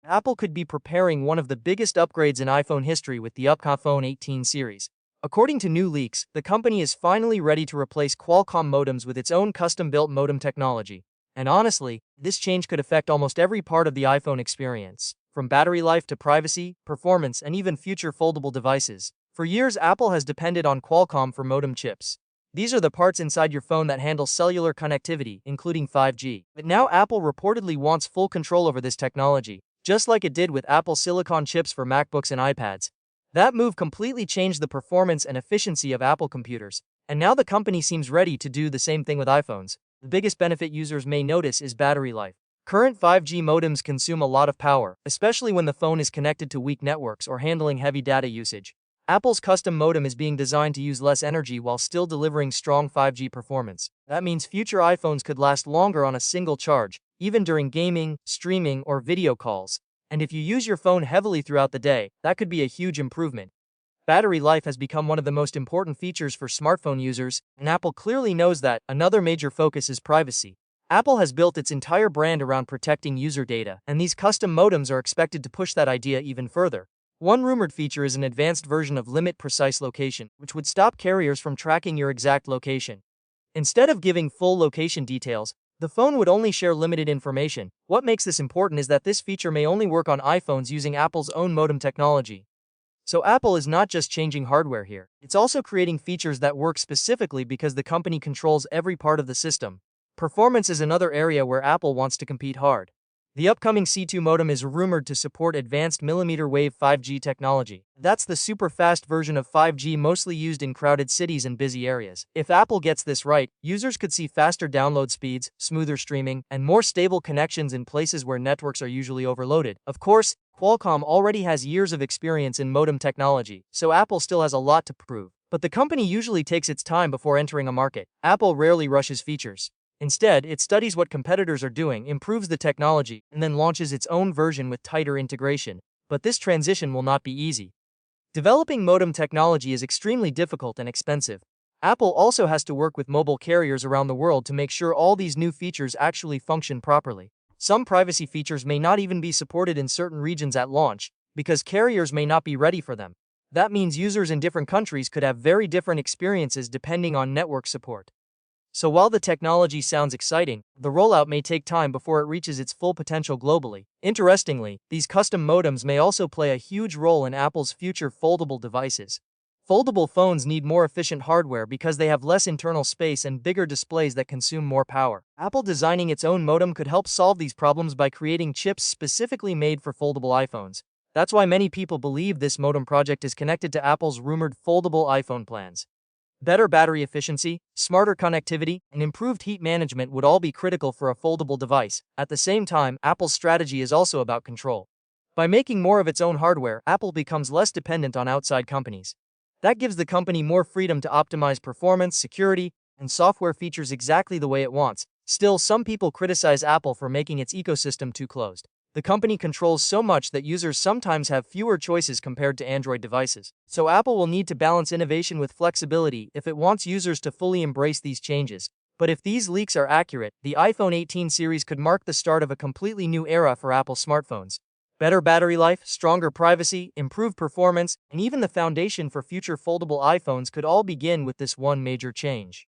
Apple could be preparing one of the biggest upgrades in iPhone history with the upcoming iPhone 18 series. According to new leaks, the company is finally ready to replace Qualcomm modems with its own custom-built modem technology. And honestly, this change could affect almost every part of the iPhone experience, from battery life to privacy, performance, and even future foldable devices. For years, Apple has depended on Qualcomm for modem chips. These are the parts inside your phone that handle cellular connectivity, including 5G. But now Apple reportedly wants full control over this technology, just like it did with Apple Silicon chips for MacBooks and iPads. That move completely changed the performance and efficiency of Apple computers, and now the company seems ready to do the same thing with iPhones. The biggest benefit users may notice is battery life. Current 5G modems consume a lot of power, especially when the phone is connected to weak networks or handling heavy data usage. Apple's custom modem is being designed to use less energy while still delivering strong 5G performance. That means future iPhones could last longer on a single charge, even during gaming, streaming, or video calls. And if you use your phone heavily throughout the day, that could be a huge improvement. Battery life has become one of the most important features for smartphone users, and Apple clearly knows that. Another major focus is privacy. Apple has built its entire brand around protecting user data, and these custom modems are expected to push that idea even further. One rumored feature is an advanced version of Limit Precise Location, which would stop carriers from tracking your exact location. Instead of giving full location details, the phone would only share limited information. What makes this important is that this feature may only work on iPhones using Apple's own modem technology. So Apple is not just changing hardware here, it's also creating features that work specifically because the company controls every part of the system. Performance is another area where Apple wants to compete hard. The upcoming C2 modem is rumored to support advanced millimeter wave 5G technology. That's the super fast version of 5G mostly used in crowded cities and busy areas. If Apple gets this right, users could see faster download speeds, smoother streaming, and more stable connections in places where networks are usually overloaded. Of course, Qualcomm already has years of experience in modem technology, so Apple still has a lot to prove. But the company usually takes its time before entering a market. Apple rarely rushes features. Instead, it studies what competitors are doing, improves the technology, and then launches its own version with tighter integration. But this transition will not be easy. Developing modem technology is extremely difficult and expensive. Apple also has to work with mobile carriers around the world to make sure all these new features actually function properly. Some privacy features may not even be supported in certain regions at launch, because carriers may not be ready for them. That means users in different countries could have very different experiences depending on network support. So while the technology sounds exciting, the rollout may take time before it reaches its full potential globally. Interestingly, these custom modems may also play a huge role in Apple's future foldable devices. Foldable phones need more efficient hardware because they have less internal space and bigger displays that consume more power. Apple designing its own modem could help solve these problems by creating chips specifically made for foldable iPhones. That's why many people believe this modem project is connected to Apple's rumored foldable iPhone plans. Better battery efficiency, smarter connectivity, and improved heat management would all be critical for a foldable device. At the same time, Apple's strategy is also about control. By making more of its own hardware, Apple becomes less dependent on outside companies. That gives the company more freedom to optimize performance, security, and software features exactly the way it wants. Still, some people criticize Apple for making its ecosystem too closed. The company controls so much that users sometimes have fewer choices compared to Android devices. So Apple will need to balance innovation with flexibility if it wants users to fully embrace these changes. But if these leaks are accurate, the iPhone 18 series could mark the start of a completely new era for Apple smartphones. Better battery life, stronger privacy, improved performance, and even the foundation for future foldable iPhones could all begin with this one major change.